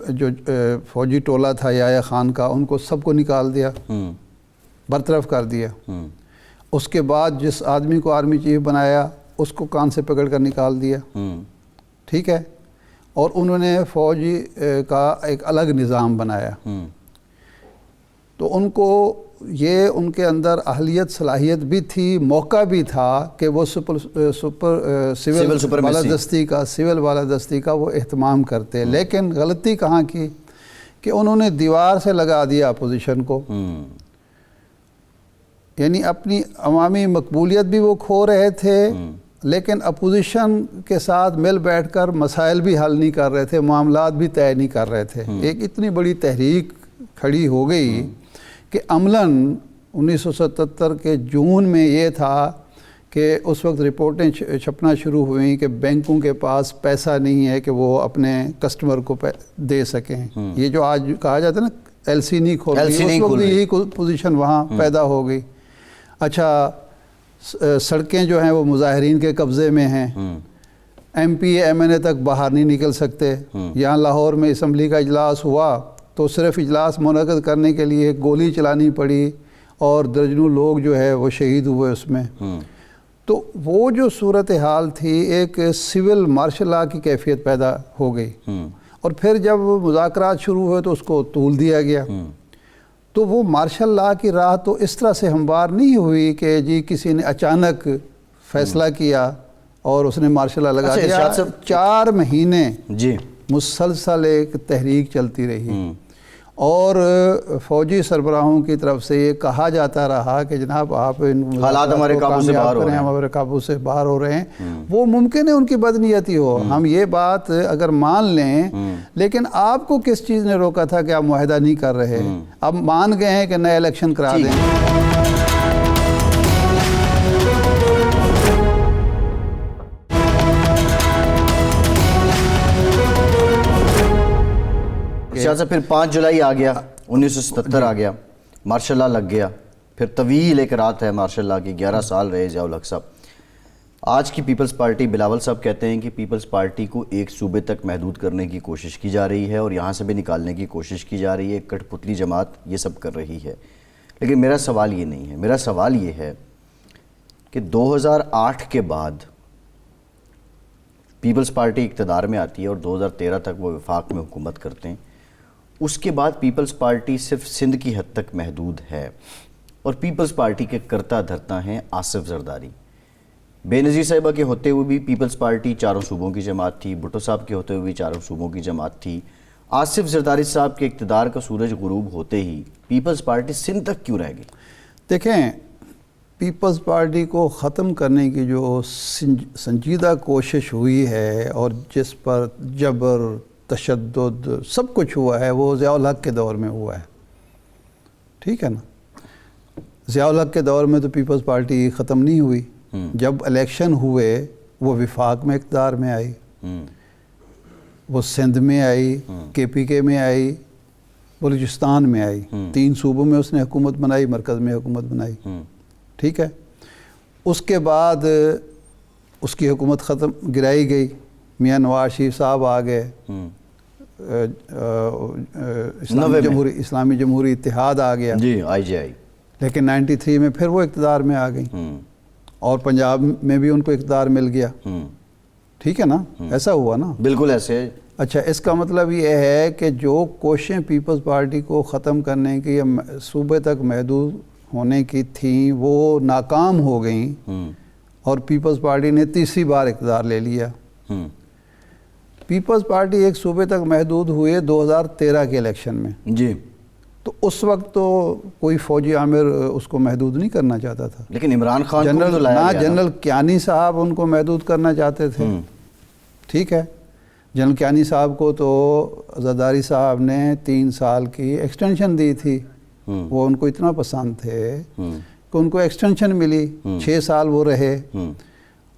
جو فوجی ٹولہ تھا یحییٰ خان کا، ان کو سب کو نکال دیا، برطرف کر دیا۔ اس کے بعد جس آدمی کو آرمی چیف بنایا اس کو کان سے پکڑ کر نکال دیا، ٹھیک ہے، اور انہوں نے فوجی کا ایک الگ نظام بنایا۔ تو ان کو یہ ان کے اندر اہلیت صلاحیت بھی تھی، موقع بھی تھا کہ وہ سول بالادستی کا وہ اہتمام کرتے، لیکن غلطی کہاں کی کہ انہوں نے دیوار سے لگا دیا اپوزیشن کو، یعنی اپنی عوامی مقبولیت بھی وہ کھو رہے تھے، لیکن اپوزیشن کے ساتھ مل بیٹھ کر مسائل بھی حل نہیں کر رہے تھے، معاملات بھی طے نہیں کر رہے تھے۔ ایک اتنی بڑی تحریک کھڑی ہو گئی کہ عملاً 1977 کے جون میں یہ تھا کہ اس وقت رپورٹیں چھپنا شروع ہوئیں کہ بینکوں کے پاس پیسہ نہیں ہے کہ وہ اپنے کسٹمر کو دے سکیں۔ یہ جو آج کہا جاتا ہے نا ایل سی نہیں کھول رہی، اس وقت یہی پوزیشن وہاں پیدا ہو گئی۔ اچھا سڑکیں جو ہیں وہ مظاہرین کے قبضے میں ہیں، ایم پی ایم این اے تک باہر نہیں نکل سکتے۔ یہاں لاہور میں اسمبلی کا اجلاس ہوا تو صرف اجلاس منعقد کرنے کے لیے گولی چلانی پڑی، اور درجنوں لوگ جو ہے وہ شہید ہوئے اس میں۔ تو وہ جو صورتحال تھی ایک سول مارشل لا کی کیفیت پیدا ہو گئی، اور پھر جب مذاکرات شروع ہوئے تو اس کو طول دیا گیا۔ تو وہ مارشل لا کی راہ تو اس طرح سے ہموار نہیں ہوئی کہ جی کسی نے اچانک فیصلہ کیا اور اس نے مارشل لا لگا دیا۔ 4 مہینے مسلسل ایک تحریک چلتی رہی، اور فوجی سربراہوں کی طرف سے یہ کہا جاتا رہا کہ جناب آپ حالات ہمارے قابو سے باہر ہو رہے ہیں، ہمارے قابو سے باہر ہو رہے ہیں۔ وہ ممکن ہے ان کی بدنیتی ہو، ہم یہ بات اگر مان لیں، لیکن آپ کو کس چیز نے روکا تھا کہ آپ معاہدہ نہیں کر رہے؟ اب مان گئے ہیں کہ نئے الیکشن کرا دیں۔ پھر 5 جولائی آ گیا، 1977 آ گیا، مارشل لا لگ گیا، پھر طویل ایک رات ہے مارشل لا کی، 11 سال رہے ضیاء الحق صاحب۔ آج کی پیپلز پارٹی، بلاول صاحب کہتے ہیں کہ پیپلز پارٹی کو ایک صوبے تک محدود کرنے کی کوشش کی جا رہی ہے اور یہاں سے بھی نکالنے کی کوشش کی جا رہی ہے، کٹ پتلی جماعت یہ سب کر رہی ہے۔ لیکن میرا سوال یہ نہیں ہے، میرا سوال یہ ہے کہ 2008 کے بعد پیپلز پارٹی اقتدار میں آتی ہے اور 2013 تک وہ وفاق میں حکومت کرتے ہیں، اس کے بعد پیپلز پارٹی صرف سندھ کی حد تک محدود ہے، اور پیپلز پارٹی کے کرتا دھرتا ہیں آصف زرداری۔ بے نظیر صاحبہ کے ہوتے ہوئے بھی پیپلز پارٹی 4 صوبوں کی جماعت تھی، بھٹو صاحب کے ہوتے ہوئے بھی 4 صوبوں کی جماعت تھی۔ آصف زرداری صاحب کے اقتدار کا سورج غروب ہوتے ہی پیپلز پارٹی سندھ تک کیوں رہ گئی؟ دیکھیں، پیپلز پارٹی کو ختم کرنے کی جو سنجیدہ کوشش ہوئی ہے اور جس پر جبر تشدد سب کچھ ہوا ہے وہ ضیاء الحق کے دور میں ہوا ہے، ٹھیک ہے نا. ضیاء الحق کے دور میں تو پیپلز پارٹی ختم نہیں ہوئی. جب الیکشن ہوئے وہ وفاق میں اقتدار میں آئی، وہ سندھ میں آئی، KPK میں آئی، بلوچستان میں آئی، 3 صوبوں میں اس نے حکومت بنائی، مرکز میں حکومت بنائی، ٹھیک ہے. اس کے بعد اس کی حکومت گرائی گئی، میاں نواز شریف صاحب آ گئے، اسلامی جمہوری اتحاد آ گیا، جی IJI، لیکن 93 میں پھر وہ اقتدار میں آ گئی اور پنجاب میں بھی ان کو اقتدار مل گیا، ٹھیک ہے نا. ایسا ہوا نا، بالکل ایسے. اچھا، اس کا مطلب یہ ہے کہ جو کوششیں پیپلز پارٹی کو ختم کرنے کی یا صوبے تک محدود ہونے کی تھیں وہ ناکام ہو گئیں اور پیپلز پارٹی نے تیسری بار اقتدار لے لیا. پیپلز پارٹی ایک صوبے تک محدود ہوئے 2013 کے الیکشن میں، جی. تو اس وقت تو کوئی فوجی عامر اس کو محدود نہیں کرنا چاہتا تھا، لیکن عمران خان کو تو لایا گیا نا. جنرل کیانی صاحب ان کو محدود کرنا چاہتے تھے، ٹھیک ہے. جنرل کیانی صاحب کو تو زرداری صاحب نے 3 سال کی ایکسٹینشن دی تھی، وہ ان کو اتنا پسند تھے کہ ان کو ایکسٹینشن ملی، 6 سال وہ رہے.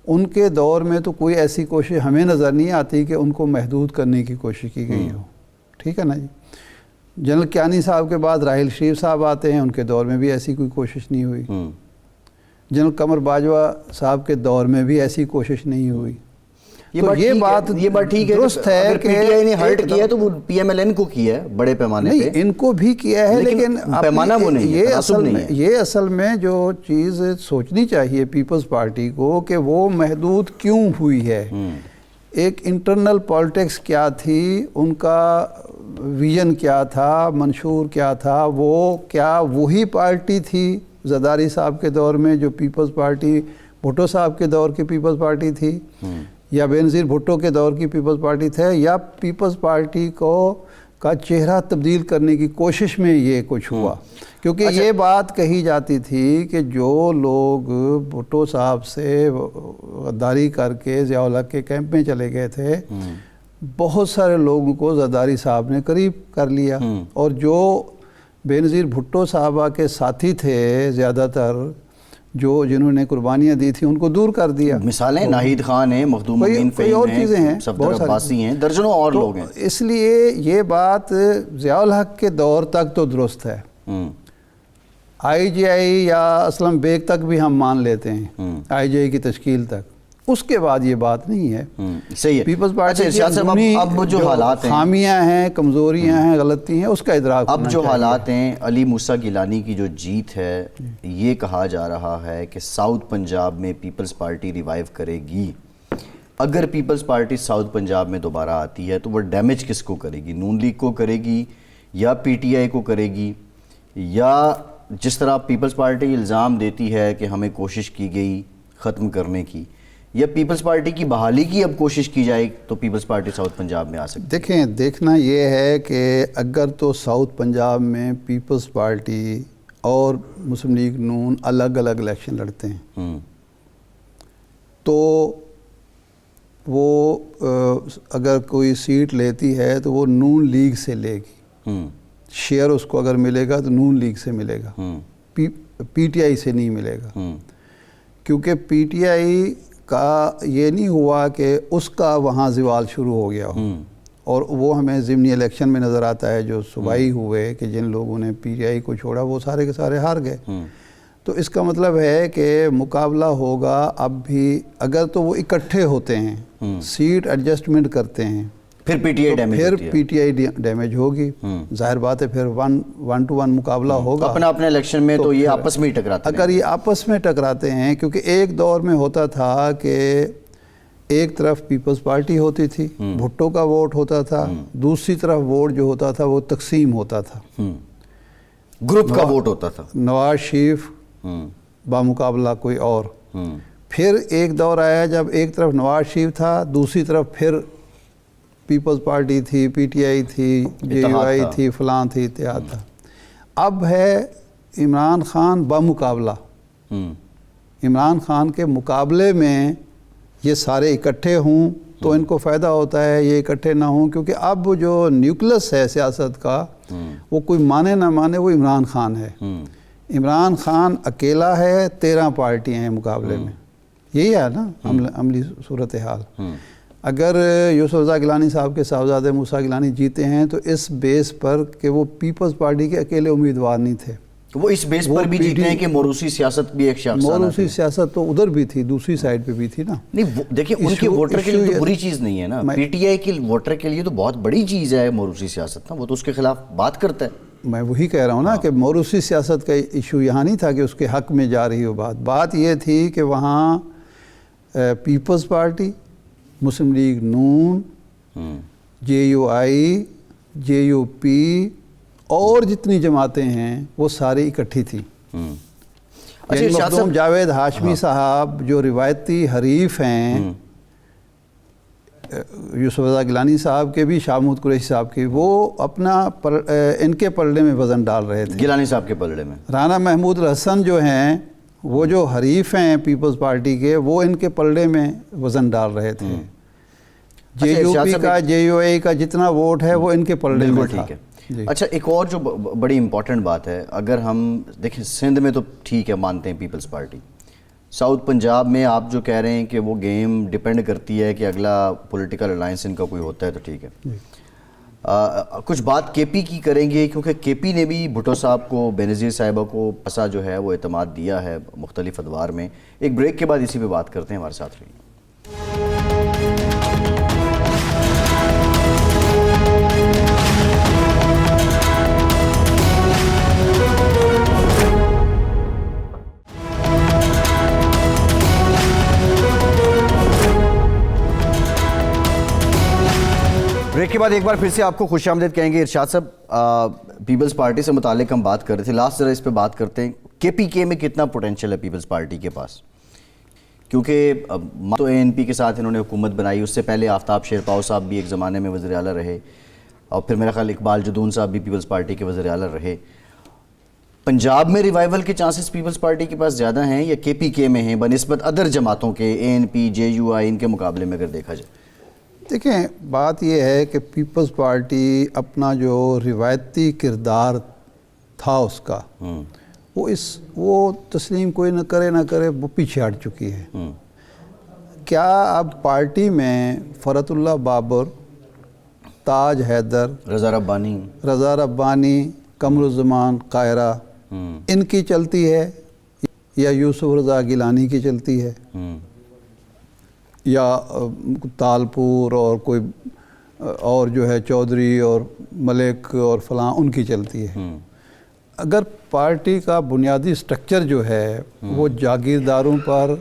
ان کے دور میں تو کوئی ایسی کوشش ہمیں نظر نہیں آتی کہ ان کو محدود کرنے کی کوشش کی گئی ہو، ٹھیک ہے نا جی. جنرل کیانی صاحب کے بعد راحیل شریف صاحب آتے ہیں، ان کے دور میں بھی ایسی کوئی کوشش نہیں ہوئی. جنرل قمر باجوہ صاحب کے دور میں بھی ایسی کوشش نہیں ہوئی. یہ بات ٹھیک ہے، درست ہے اگر PTI نے ہرٹ کیا تو وہ PMLN کو کیا ہے بڑے پیمانے پہ. نہیں، ان کو بھی کیا ہے، لیکن پیمانہ وہ نہیں ہے. یہ اصل میں جو چیز سوچنی چاہیے پیپلز پارٹی کو کہ وہ محدود کیوں ہوئی ہے. ایک انٹرنل پالیٹکس کیا تھی، ان کا ویژن کیا تھا، منشور کیا تھا، وہ کیا وہی پارٹی تھی زرداری صاحب کے دور میں جو پیپلز پارٹی بھٹو صاحب کے دور کی پیپلز پارٹی تھی، یا بینظیر بھٹو کے دور کی پیپلز پارٹی تھے، یا پیپلز پارٹی کا چہرہ تبدیل کرنے کی کوشش میں یہ کچھ ہوا. کیونکہ یہ بات کہی جاتی تھی کہ جو لوگ بھٹو صاحب سے غداری کر کے ضیاء الحق کے کیمپ میں چلے گئے تھے، بہت سارے لوگوں کو زرداری صاحب نے قریب کر لیا، اور جو بینظیر بھٹو صاحبہ کے ساتھی تھے زیادہ تر، جنہوں نے قربانیاں دی تھیں، ان کو دور کر دیا. مثالیں ناہید خان ہیں، مخدوم امین فہیم ہیں، صفدر عباسی ہیں، درجنوں اور لوگ ہیں. اس لیے یہ بات ضیاء الحق کے دور تک تو درست ہے. IJI یا اسلم بیگ تک بھی ہم مان لیتے ہیں، IJI کی تشکیل تک. اس کے بعد یہ بات نہیں ہے. صحیح ہے. پیپلز پارٹی اب جو حالات ہیں، خامیاں ہیں، کمزوریاں ہیں، غلطی ہیں، اس کا ادراک اب جو حالات ہیں، علی موسیٰ گیلانی کی جو جیت ہے، یہ کہا جا رہا ہے کہ ساؤتھ پنجاب میں پیپلز پارٹی ریوائیو کرے گی. اگر پیپلز پارٹی ساؤتھ پنجاب میں دوبارہ آتی ہے تو وہ ڈیمیج کس کو کرے گی؟ نون لیگ کو کرے گی یا PTI کو کرے گی؟ یا جس طرح پیپلز پارٹی الزام دیتی ہے کہ ہمیں کوشش کی گئی ختم کرنے کی، یا پیپلز پارٹی کی بحالی کی اب کوشش کی جائے تو پیپلز پارٹی ساؤتھ پنجاب میں آ سکتی؟ دیکھیں، دیکھنا یہ ہے کہ اگر تو ساؤتھ پنجاب میں پیپلز پارٹی اور مسلم لیگ نون الگ الگ الیکشن لڑتے ہیں تو وہ اگر کوئی سیٹ لیتی ہے تو وہ نون لیگ سے لے گی. شیئر اس کو اگر ملے گا تو نون لیگ سے ملے گا، PTI سے نہیں ملے گا. کیونکہ PTI کا یہ نہیں ہوا کہ اس کا وہاں زوال شروع ہو گیا ہو، اور وہ ہمیں ضمنی الیکشن میں نظر آتا ہے جو صوبائی ہوئے کہ جن لوگوں نے PTI کو چھوڑا وہ سارے کے سارے ہار گئے. تو اس کا مطلب ہے کہ مقابلہ ہوگا اب بھی. اگر تو وہ اکٹھے ہوتے ہیں، سیٹ ایڈجسٹمنٹ کرتے ہیں، پھر PTI ڈیمیج ہوگی. ظاہر بات ہے پھر 1-to-1 مقابلہ ہوگا اپنے الیکشن میں. تو یہ آپس میں ہی ٹکراتے ہیں. اگر یہ آپس میں ٹکراتے ہیں، کیونکہ ایک دور میں ہوتا تھا کہ ایک طرف پیپلز پارٹی ہوتی تھی، بھٹو کا ووٹ ہوتا تھا، دوسری طرف ووٹ جو ہوتا تھا وہ تقسیم ہوتا تھا، گروپ کا ووٹ ہوتا تھا، نواز شریف بامقابلہ کوئی اور. پھر ایک دور آیا جب ایک طرف نواز شریف تھا، دوسری طرف پھر پیپلز پارٹی تھی، PTI تھی، JUI تھی، فلاں تھی، اتحاد تھا. اب ہے عمران خان بامقابلہ عمران خان کے مقابلے میں یہ سارے اکٹھے ہوں تو ان کو فائدہ ہوتا ہے، یہ اکٹھے نہ ہوں، کیونکہ اب جو نیوکلس ہے سیاست کا وہ کوئی مانے نہ مانے وہ عمران خان ہے۔ عمران خان اکیلا ہے، 13 پارٹیاں ہیں مقابلے میں، یہی ہے نا عملی صورتحال۔ اگر یوسف رضا گیلانی صاحب کے صاحبزادے موسیٰ گیلانی جیتے ہیں تو اس بیس پر کہ وہ پیپلز پارٹی کے اکیلے امیدوار نہیں تھے، وہ اس بیس پر بھی جیتے ہیں کہ موروثی سیاست بھی ایک شاخسانہ موروثی سیاست تو ادھر بھی تھی، دوسری سائڈ پہ بھی تھی نا۔ نہیں دیکھیں ان کے ووٹر کے لیے تو بری چیز نہیں ہے نا، پی ٹی آئی کے ووٹر کے لیے تو بہت بڑی چیز ہے موروثی سیاست نا، وہ تو اس کے خلاف بات کرتا ہے۔ میں وہی کہہ رہا ہوں نا کہ موروثی سیاست کا ایشو یہاں نہیں تھا کہ اس کے حق میں جا رہی ہو بات یہ تھی کہ وہاں پیپلز پارٹی، مسلم لیگ نون، J U I, J U P اور جتنی جماعتیں ہیں وہ ساری اکٹھی تھی۔ یعنی مخدوم جاوید ہاشمی صاحب جو روایتی حریف ہیں یوسف رضا گیلانی صاحب کے بھی، شاہ محمود قریشی صاحب کے، وہ اپنا ان کے پلڑے میں وزن ڈال رہے تھے، گیلانی صاحب کے پلڑے میں۔ رانا محمود الحسن جو ہیں وہ جو حریف ہیں پیپلز پارٹی کے، وہ ان کے پلڑے میں وزن ڈال رہے تھے۔ جے یو پی کا، جے یو اے کا جتنا ووٹ ہے وہ ان کے پلڑے میں تھا۔ اچھا ایک اور جو بڑی امپورٹنٹ بات ہے، اگر ہم دیکھیں سندھ میں تو ٹھیک ہے مانتے ہیں پیپلز پارٹی، ساؤتھ پنجاب میں آپ جو کہہ رہے ہیں کہ وہ گیم ڈیپینڈ کرتی ہے کہ اگلا پولیٹیکل الائنس ان کا کوئی ہوتا ہے تو ٹھیک ہے۔ کچھ بات کے پی کی کریں گے کیونکہ کے پی نے بھی بھٹو صاحب کو، بینظیر صاحبہ کو پسا جو ہے وہ اعتماد دیا ہے مختلف ادوار میں۔ ایک بریک کے بعد اسی پہ بات کرتے ہیں، ہمارے ساتھ رہیے۔ بریک کے بعد ایک بار پھر سے آپ کو خوش آمدید کہیں گے۔ ارشاد صاحب، پیپلز پارٹی سے متعلق ہم بات کر رہے تھے، لاسٹ ذرا اس پہ بات کرتے ہیں، کے پی کے میں کتنا پوٹینشیل ہے پیپلز پارٹی کے پاس؟ کیونکہ تو اے این پی کے ساتھ انہوں نے حکومت بنائی، اس سے پہلے آفتاب شیرپاؤ صاحب بھی ایک زمانے میں وزیر اعلیٰ رہے، اور پھر میرا خیال اقبال جدون صاحب بھی پیپلز پارٹی کے وزیر اعلیٰ رہے۔ پنجاب میں ریوائیول کے چانسز پیپلز پارٹی کے پاس زیادہ ہیں یا کے پی کے میں ہیں بنسبت ادر جماعتوں کے، اے این پی، جے یو آئی، ان کے مقابلے میں اگر دیکھا جائے؟ دیکھیں بات یہ ہے کہ پیپلز پارٹی اپنا جو روایتی کردار تھا اس کا وہ تسلیم کوئی نہ کرے وہ پیچھے ہٹ چکی ہے۔ کیا اب پارٹی میں فرحت اللہ بابر، تاج حیدر، رضا ربانی، قمر الزمان قاہرہ، ان کی چلتی ہے یا یوسف رضا گیلانی کی چلتی ہے یا تالپور اور کوئی اور جو ہے چودھری اور ملک اور فلاں ان کی چلتی ہے؟ اگر پارٹی کا بنیادی سٹرکچر جو ہے وہ جاگیرداروں پر،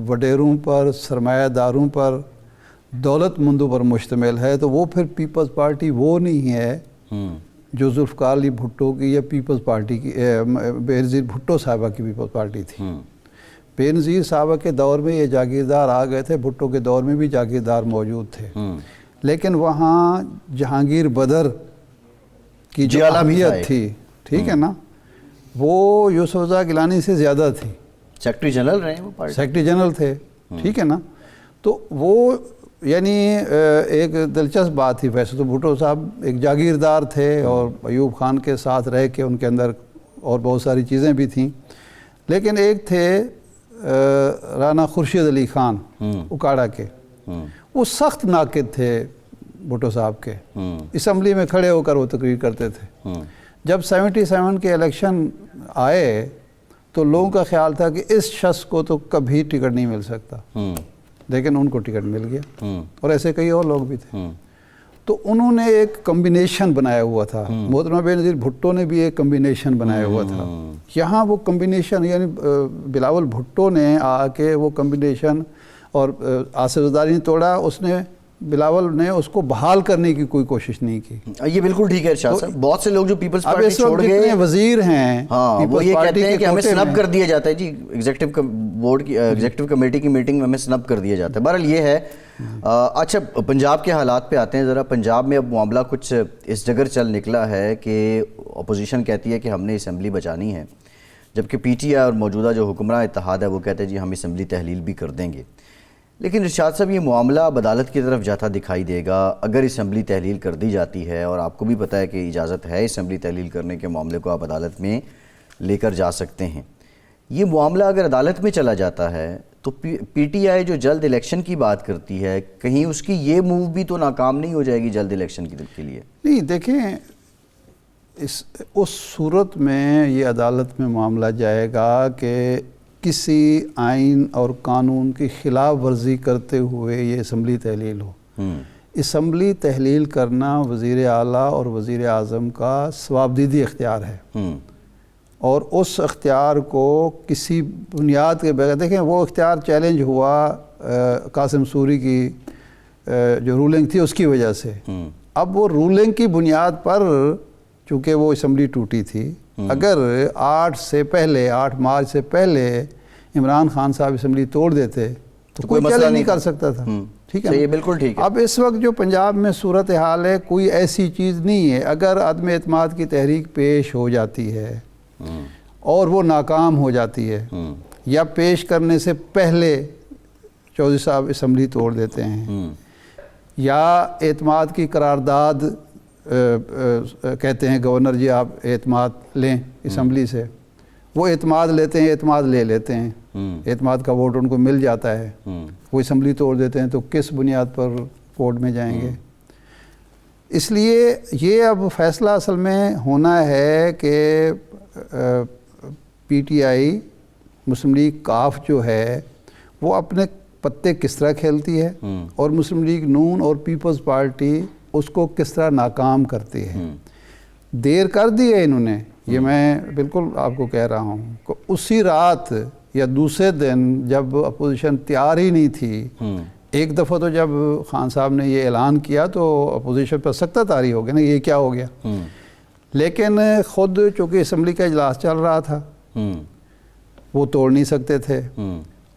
وڈیروں پر، سرمایہ داروں پر، دولت مندوں پر مشتمل ہے تو وہ پھر پیپلز پارٹی وہ نہیں ہے جو ذوالفقار علی بھٹو کی یا پیپلز پارٹی کی بینظیر بھٹو صاحبہ کی پیپلز پارٹی تھی۔ بینظیر صاحبہ کے دور میں یہ جاگیردار آ گئے تھے، بھٹو کے دور میں بھی جاگیردار موجود تھے، لیکن وہاں جہانگیر بدر کی جو اہمیت تھی، ٹھیک ہے نا، وہ یوسف رضا گیلانی سے زیادہ تھی۔ سیکرٹری جنرل رہے ہیں وہ پارٹی، سیکرٹری جنرل تھے، ٹھیک ہے نا۔ تو وہ یعنی ایک دلچسپ بات تھی، ویسے تو بھٹو صاحب ایک جاگیردار تھے اور ایوب خان کے ساتھ رہ کے ان کے اندر اور بہت ساری چیزیں بھی تھیں، لیکن ایک تھے رانا خورشید علی خان اکاڑا کے، وہ سخت ناقد تھے بھٹو صاحب کے، اسمبلی میں کھڑے ہو کر وہ تقریر کرتے تھے۔ جب 77 کے الیکشن آئے تو لوگوں کا خیال تھا کہ اس شخص کو تو کبھی ٹکٹ نہیں مل سکتا، لیکن ان کو ٹکٹ مل گیا، اور ایسے کئی اور لوگ بھی تھے۔ تو انہوں نے ایک کمبینیشن بنایا ہوا تھا، محترمہ بینظیر بھٹو نے بھی ایک کمبینیشن بنایا ہوا تھا۔ یہاں وہ کمبینیشن یعنی بلاول بھٹو نے آ کے وہ کمبینیشن، اور آصف زرداری نے توڑا، اس نے بلاول نے اس کو بحال کرنے کی کوئی کوشش نہیں کی۔ یہ بالکل ٹھیک ہے ارشاد صاحب، بہت سے لوگ جو پیپلز پارٹی چھوڑ گئے، جتنے وزیر ہیں وہ یہ کہتے ہیں کہ ہمیں سنب کر دیا جاتا ہے، جی ایگزیکٹو بورڈ کی ایگزیکٹو کمیٹی کی میٹنگ میں ہمیں سنب کر دیا جاتا ہے۔ بہرحال یہ ہے۔ اچھا پنجاب کے حالات پہ آتے ہیں ذرا۔ پنجاب میں اب معاملہ کچھ اس جگر چل نکلا ہے کہ اپوزیشن کہتی ہے کہ ہم نے اسمبلی بچانی ہے، جبکہ پی ٹی آئی اور موجودہ جو حکمراں اتحاد ہے وہ کہتے ہیں جی ہم اسمبلی تحلیل بھی کر دیں گے. لیکن ارشاد صاحب یہ معاملہ اب عدالت کی طرف جاتا دکھائی دے گا اگر اسمبلی تحلیل کر دی جاتی ہے, اور آپ کو بھی پتہ ہے کہ اجازت ہے اسمبلی تحلیل کرنے کے معاملے کو آپ عدالت میں لے کر جا سکتے ہیں. یہ معاملہ اگر عدالت میں چلا جاتا ہے تو پی ٹی آئی جو جلد الیکشن کی بات کرتی ہے, کہیں اس کی یہ موو بھی تو ناکام نہیں ہو جائے گی جلد الیکشن کے لیے؟ نہیں دیکھیں, اس صورت میں یہ عدالت میں معاملہ جائے گا کہ کسی آئین اور قانون کی خلاف ورزی کرتے ہوئے یہ اسمبلی تحلیل ہو. اسمبلی تحلیل کرنا وزیر اعلیٰ اور وزیر اعظم کا ثوابدیدی اختیار ہے, اور اس اختیار کو کسی بنیاد کے بغیر, دیکھیں وہ اختیار چیلنج ہوا قاسم سوری کی جو رولنگ تھی اس کی وجہ سے. اب وہ رولنگ کی بنیاد پر چونکہ وہ اسمبلی ٹوٹی تھی, اگر 8 مارچ سے پہلے عمران خان صاحب اسمبلی توڑ دیتے تو کوئی چیلنج نہیں کر سکتا تھا. ٹھیک ہے, یہ بالکل ٹھیک ہے. اب اس وقت جو پنجاب میں صورتحال ہے کوئی ایسی چیز نہیں ہے. اگر عدم اعتماد کی تحریک پیش ہو جاتی ہے اور وہ ناکام ہو جاتی ہے, یا پیش کرنے سے پہلے چودھری صاحب اسمبلی توڑ دیتے ہیں, یا اعتماد کی قرارداد کہتے ہیں گورنر جی آپ اعتماد لیں اسمبلی سے, وہ اعتماد لیتے ہیں, اعتماد لے لیتے ہیں, اعتماد کا ووٹ ان کو مل جاتا ہے, وہ اسمبلی توڑ دیتے ہیں, تو کس بنیاد پر کورٹ میں جائیں گے؟ اس لیے یہ اب فیصلہ اصل میں ہونا ہے کہ P T I Muslim league کاف جو ہے وہ اپنے پتے کس طرح کھیلتی ہے, اور مسلم لیگ نون اور پیپلز پارٹی اس کو کس طرح ناکام کرتی ہے. دیر کر دی ہے انہوں نے, یہ میں بالکل آپ کو کہہ رہا ہوں کہ اسی رات یا دوسرے دن جب اپوزیشن تیار ہی نہیں تھی, ایک دفعہ تو جب خان صاحب نے یہ اعلان کیا تو اپوزیشن پر سخت طاری ہو گیا نا, یہ کیا ہو گیا. لیکن خود چونکہ اسمبلی کا اجلاس چل رہا تھا وہ توڑ نہیں سکتے تھے,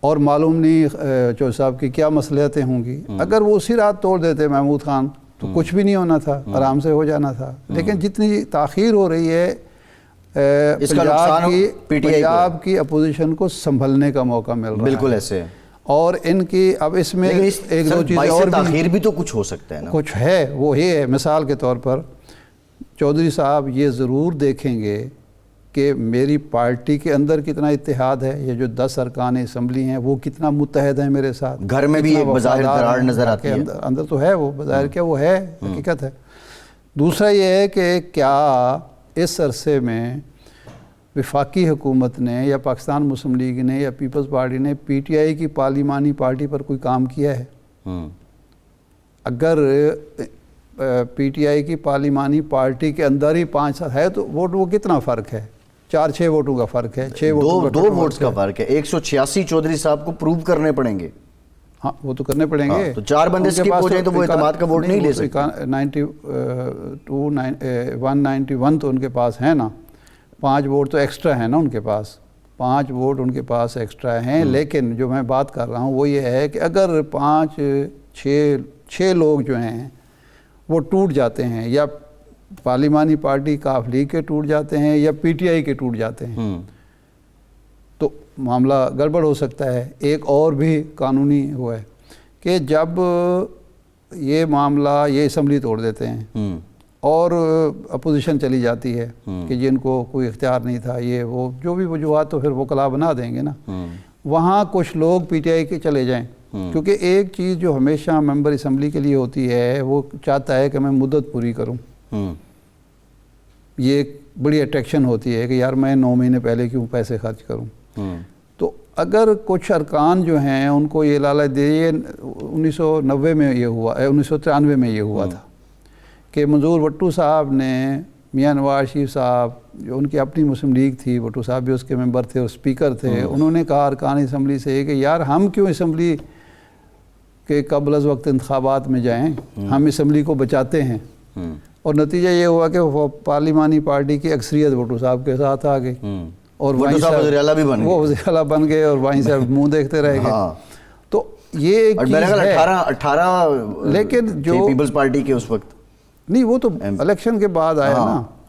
اور معلوم نہیں چودھری صاحب کی کیا مصلحتیں ہوں گی. اگر وہ اسی رات توڑ دیتے محمود خان تو کچھ بھی نہیں ہونا تھا, آرام سے ہو جانا تھا. لیکن جتنی تاخیر ہو رہی ہے پنجاب کی اپوزیشن کو سنبھلنے کا موقع مل رہا ہے. بالکل ایسے, اور ان کی اب اس میں ایک دو چیزیں اور تاخیر بھی تو کچھ ہو سکتا ہے نا. کچھ ہے, وہ یہ ہے مثال کے طور پر چودھری صاحب یہ ضرور دیکھیں گے کہ میری پارٹی کے اندر کتنا اتحاد ہے, یہ جو 10 ارکان اسمبلی ہیں وہ کتنا متحد ہیں میرے ساتھ. گھر میں بھی ایک بظاہر درار نظر آتی ہے, اندر تو ہے وہ بظاہر کیا وہ ہے, حقیقت ہے. دوسرا یہ ہے کہ کیا اس عرصے میں وفاقی حکومت نے یا پاکستان مسلم لیگ نے یا پیپلز پارٹی نے پی ٹی آئی کی پارلیمانی پارٹی پر کوئی کام کیا ہے؟ اگر پی ٹی آئی کی پارلیمانی پارٹی کے اندر ہی 5 ہے تو ووٹ وہ کتنا فرق ہے, 4-6 ووٹوں کا فرق ہے, 6 دو ووٹس کا فرق ہے. 186 چودھری صاحب کو پروو کرنے پڑیں گے. ہاں وہ تو کرنے پڑیں گے, تو 4 بندے اسکپ ہو جائیں تو وہ اعتماد کا ووٹ نہیں لے سکتے. 191 تو ان کے پاس ہے نا, 5 ووٹ تو ایکسٹرا ہیں نا ان کے پاس, 5 ووٹ ان کے پاس ایکسٹرا ہیں. لیکن جو میں بات کر رہا ہوں وہ یہ ہے کہ اگر 5-6 لوگ جو ہیں وہ ٹوٹ جاتے ہیں, یا پارلیمانی پارٹی کاف لیگ کے ٹوٹ جاتے ہیں یا پی ٹی آئی کے ٹوٹ جاتے ہیں, تو معاملہ گڑبڑ ہو سکتا ہے. ایک اور بھی قانونی ہوا ہے کہ جب یہ معاملہ یہ اسمبلی توڑ دیتے ہیں اور اپوزیشن چلی جاتی ہے کہ جن کو کوئی اختیار نہیں تھا, یہ وہ جو بھی وجوہات تو پھر وکلا بنا دیں گے نا, وہاں کچھ لوگ پی ٹی آئی کے چلے جائیں. کیونکہ ایک چیز جو ہمیشہ ممبر اسمبلی کے لیے ہوتی ہے وہ چاہتا ہے کہ میں مدت پوری کروں. یہ ایک بڑی اٹریکشن ہوتی ہے کہ یار میں 9 مہینے پہلے کیوں پیسے خرچ کروں. تو اگر کچھ ارکان جو ہیں ان کو یہ لالچ دے, 1990 میں یہ ہوا, 1993 میں یہ ہوا تھا کہ منظور وٹو صاحب نے میاں نواز شریف صاحب جو ان کی اپنی مسلم لیگ تھی, وٹو صاحب بھی اس کے ممبر تھے اور اسپیکر تھے, انہوں نے کہا ارکان اسمبلی سے کہ یار ہم کیوں اسمبلی کے قبل از وقت انتخابات میں جائیں, ہم اسمبلی کو بچاتے ہیں. اور نتیجہ یہ ہوا کہ وہ پارلیمانی پارٹی کی اکثریت وٹو صاحب کے ساتھ آ گئی, اور وہ وزیر اعلیٰ بن گئے اور وہیں سے منہ دیکھتے رہ گئے. تو یہ ایک چیز ہے. 18 لیکن جو پیپلز پارٹی کے اس وقت نہیں, وہ تو الیکشن کے بعد آیا نا,